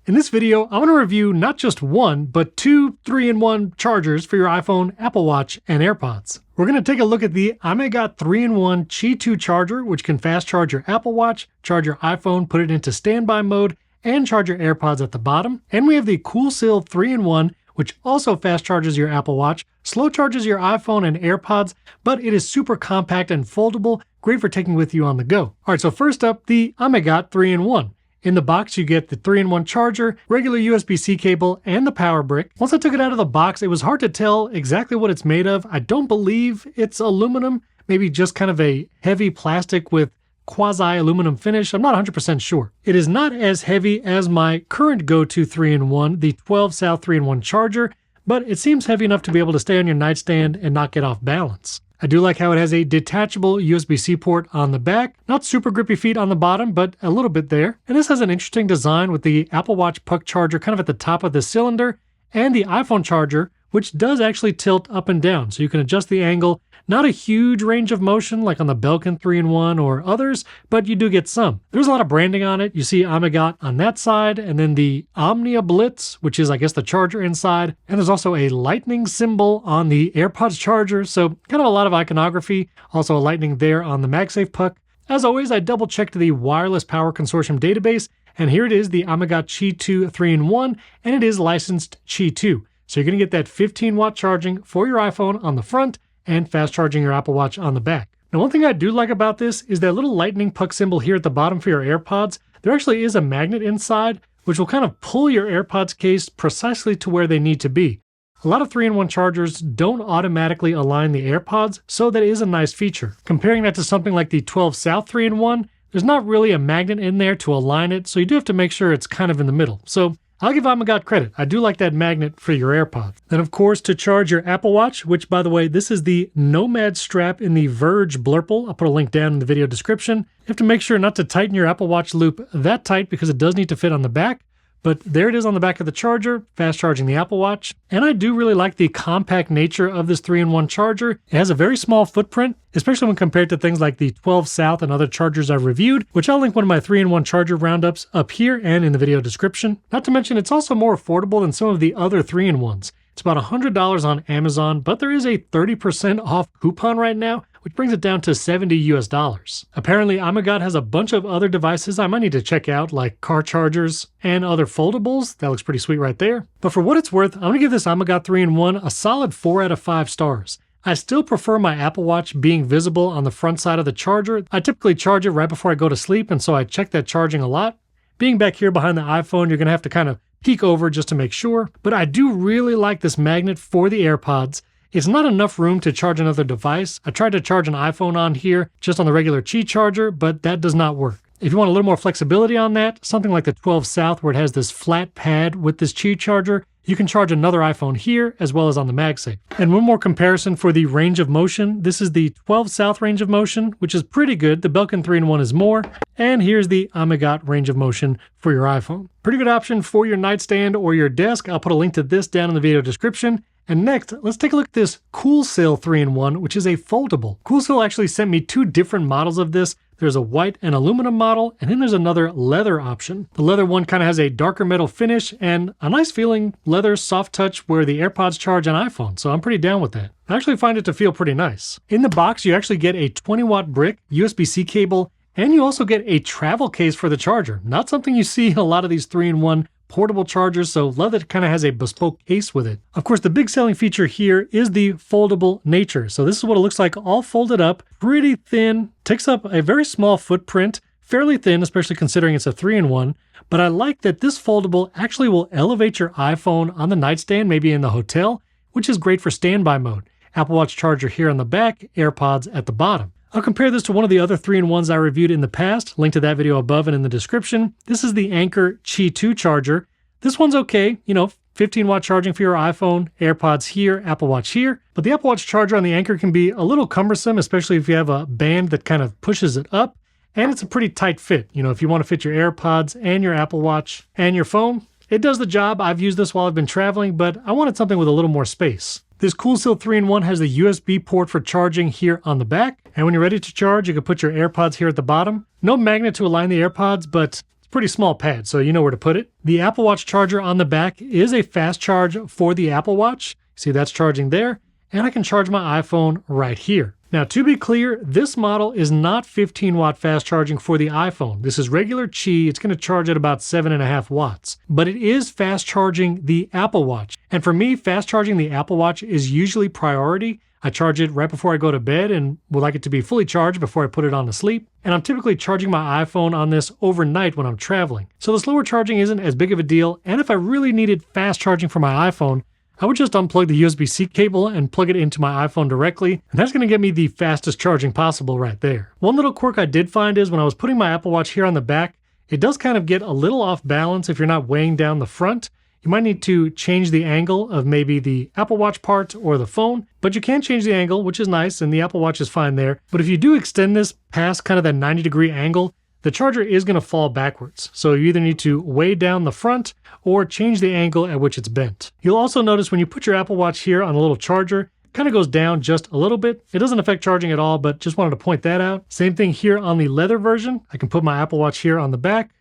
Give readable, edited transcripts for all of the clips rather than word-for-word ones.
In this video, I want to review not just one, but two 3-in-1 chargers for your iPhone, Apple Watch, and AirPods. We're going to take a look at the Amegat 3-in-1 Qi2 Charger, which can fast charge your Apple Watch, charge your iPhone, put it into standby mode, and charge your AirPods at the bottom. And we have the CoolSeal 3-in-1, which also fast charges your Apple Watch, slow charges your iPhone and AirPods, but it is super compact and foldable, great for taking with you on the go. All right, so first up, the Amegat 3-in-1. In the box, you get the 3-in-1 charger, regular USB-C cable, and the power brick. Once I took it out of the box, it was hard to tell exactly what it's made of. I don't believe it's aluminum, maybe just kind of a heavy plastic with quasi-aluminum finish. I'm not 100% sure. It is not as heavy as my current go-to 3-in-1, the 12 South 3-in-1 charger, but it seems heavy enough to be able to stay on your nightstand and not get off balance. I do like how it has a detachable USB-C port on the back, not super grippy feet on the bottom, but a little bit there. And this has an interesting design with the Apple Watch puck charger kind of at the top of the cylinder, and the iPhone charger, which does actually tilt up and down, so you can adjust the angle. Not a huge range of motion like on the Belkin 3-in-1 or others, but you do get some. There's a lot of branding on it. You see Amegat on that side, and then the Omnia Blitz, which is, I guess, the charger inside. And there's also a lightning symbol on the AirPods charger, so kind of a lot of iconography. Also a lightning there on the MagSafe puck. As always, I double-checked the Wireless Power Consortium database, and here it is, the Amegat Qi2 3-in-1, and it is licensed Qi2. So you're going to get that 15-watt charging for your iPhone on the front, and fast charging your Apple Watch on the back. Now, one thing I do like about this is that little lightning puck symbol here at the bottom for your AirPods. There actually is a magnet inside, which will kind of pull your AirPods case precisely to where they need to be. A lot of 3-in-1 chargers don't automatically align the AirPods, so that is a nice feature. Comparing that to something like the 12 South 3-in-1, there's not really a magnet in there to align it, so you do have to make sure it's kind of in the middle. So I'll give Amegat credit. I do like that magnet for your AirPods. Then, of course, to charge your Apple Watch, which, by the way, this is the Nomad strap in the Verge Blurple. I'll put a link down in the video description. You have to make sure not to tighten your Apple Watch loop that tight because it does need to fit on the back. But there it is on the back of the charger, fast charging the Apple Watch. And I do really like the compact nature of this 3-in-1 charger. It has a very small footprint, especially when compared to things like the 12 South and other chargers I've reviewed, which I'll link one of my 3-in-1 charger roundups up here and in the video description. Not to mention, it's also more affordable than some of the other 3-in-1s. It's about $100 on Amazon, but there is a 30% off coupon right now, which brings it down to $70 US. Apparently, Amegat has a bunch of other devices I might need to check out, like car chargers and other foldables. That looks pretty sweet right there. But for what it's worth, I'm going to give this Amegat 3-in-1 a solid 4 out of 5 stars. I still prefer my Apple Watch being visible on the front side of the charger. I typically charge it right before I go to sleep, and so I check that charging a lot. Being back here behind the iPhone, you're going to have to kind of peek over just to make sure. But I do really like this magnet for the AirPods. It's not enough room to charge another device. I tried to charge an iPhone on here just on the regular Qi charger, but that does not work. If you want a little more flexibility on that, something like the 12 South where it has this flat pad with this Qi charger, you can charge another iPhone here as well as on the MagSafe. And one more comparison for the range of motion. This is the 12 South range of motion, which is pretty good. The Belkin 3-in-1 is more. And here's the Amegat range of motion for your iPhone. Pretty good option for your nightstand or your desk. I'll put a link to this down in the video description. And next, let's take a look at this CoolSeal 3-in-1, which is a foldable. CoolSeal actually sent me two different models of this. There's a white and aluminum model, and then there's another leather option. The leather one kind of has a darker metal finish and a nice feeling leather soft touch where the AirPods charge an iPhone, so I'm pretty down with that. I actually find it to feel pretty nice. In the box, you actually get a 20-watt brick, USB-C cable, and you also get a travel case for the charger. Not something you see in a lot of these 3-in-1 portable chargers, so love that it kind of has a bespoke case with it. Of course, the big selling feature here is the foldable nature. So this is what it looks like all folded up, pretty thin, takes up a very small footprint, fairly thin, especially considering it's a 3-in-1. But I like that this foldable actually will elevate your iPhone on the nightstand, maybe in the hotel, which is great for standby mode. Apple Watch charger here on the back, AirPods at the bottom. I'll compare this to one of the other 3-in-1s I reviewed in the past, link to that video above and in the description. This is the Anker Qi2 Charger. This one's okay, 15-watt charging for your iPhone, AirPods here, Apple Watch here. But the Apple Watch charger on the Anker can be a little cumbersome, especially if you have a band that kind of pushes it up. And it's a pretty tight fit. If you want to fit your AirPods and your Apple Watch and your phone, it does the job. I've used this while I've been traveling, but I wanted something with a little more space. This CoolSeal 3-in-1 has the USB port for charging here on the back. And when you're ready to charge, you can put your AirPods here at the bottom. No magnet to align the AirPods, but it's pretty small pad, so you know where to put it. The Apple Watch charger on the back is a fast charge for the Apple Watch. See, that's charging there, and I can charge my iPhone right here. Now, to be clear, this model is not 15-watt fast charging for the iPhone. This is regular Qi. It's going to charge at about 7.5 watts. But it is fast charging the Apple Watch. And for me, fast charging the Apple Watch is usually priority. I charge it right before I go to bed and would like it to be fully charged before I put it on to sleep. And I'm typically charging my iPhone on this overnight when I'm traveling. So the slower charging isn't as big of a deal. And if I really needed fast charging for my iPhone, I would just unplug the USB-C cable and plug it into my iPhone directly, and that's going to get me the fastest charging possible right there. One little quirk I did find is when I was putting my Apple Watch here on the back, it does kind of get a little off balance if you're not weighing down the front. You might need to change the angle of maybe the Apple Watch part or the phone, but you can change the angle, which is nice, and the Apple Watch is fine there. But if you do extend this past kind of that 90-degree angle, the charger is going to fall backwards. So you either need to weigh down the front or change the angle at which it's bent. You'll also notice when you put your Apple Watch here on a little charger, it kind of goes down just a little bit. It doesn't affect charging at all, but just wanted to point that out. Same thing here on the leather version. I can put my Apple Watch here on the back.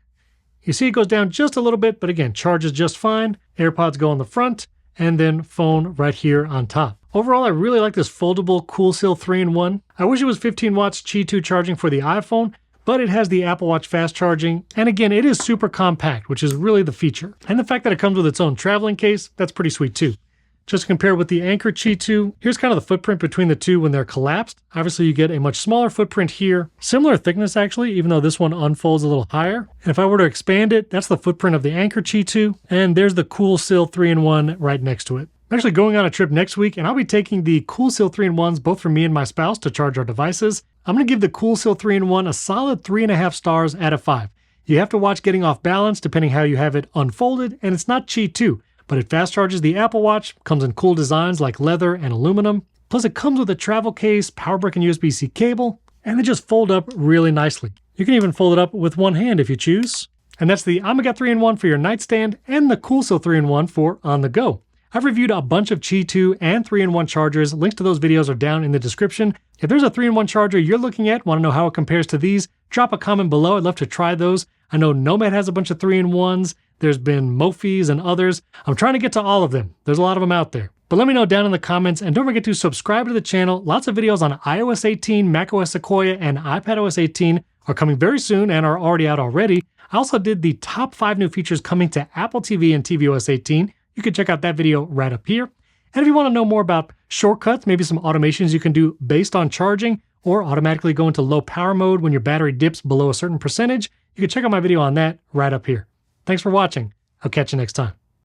You see it goes down just a little bit, but again, charges just fine. AirPods go on the front, and then phone right here on top. Overall, I really like this foldable CoolSeal 3-in-1. I wish it was 15 watts Qi2 charging for the iPhone, but it has the Apple Watch fast charging, and again, it is super compact, which is really the feature. And the fact that it comes with its own traveling case, that's pretty sweet too. Just to compare with the Anker Qi2, here's kind of the footprint between the two when they're collapsed. Obviously, you get a much smaller footprint here. Similar thickness, actually, even though this one unfolds a little higher. And if I were to expand it, that's the footprint of the Anker Qi2, and there's the CoolSeal 3-in-1 right next to it. I'm actually going on a trip next week, and I'll be taking the CoolSeal 3-in-1s both for me and my spouse to charge our devices. I'm going to give the CoolSeal 3-in-1 a solid 3.5 stars out of 5. You have to watch getting off balance depending how you have it unfolded, and it's not Qi2, but it fast charges the Apple Watch, comes in cool designs like leather and aluminum, plus it comes with a travel case, power brick and USB-C cable, and they just fold up really nicely. You can even fold it up with one hand if you choose. And that's the Amegat 3-in-1 for your nightstand and the CoolSeal 3-in-1 for on the go. I've reviewed a bunch of Qi2 and 3-in-1 chargers. Links to those videos are down in the description. If there's a 3-in-1 charger you're looking at, want to know how it compares to these, drop a comment below. I'd love to try those. I know Nomad has a bunch of 3-in-1s. There's been Mophis and others. I'm trying to get to all of them. There's a lot of them out there. But let me know down in the comments, and don't forget to subscribe to the channel. Lots of videos on iOS 18, macOS Sequoia, and iPadOS 18 are coming very soon and are already out already. I also did the top 5 new features coming to Apple TV and tvOS 18. You can check out that video right up here. And if you want to know more about shortcuts, maybe some automations you can do based on charging, or automatically go into low power mode when your battery dips below a certain percentage, you can check out my video on that right up here. Thanks for watching. I'll catch you next time.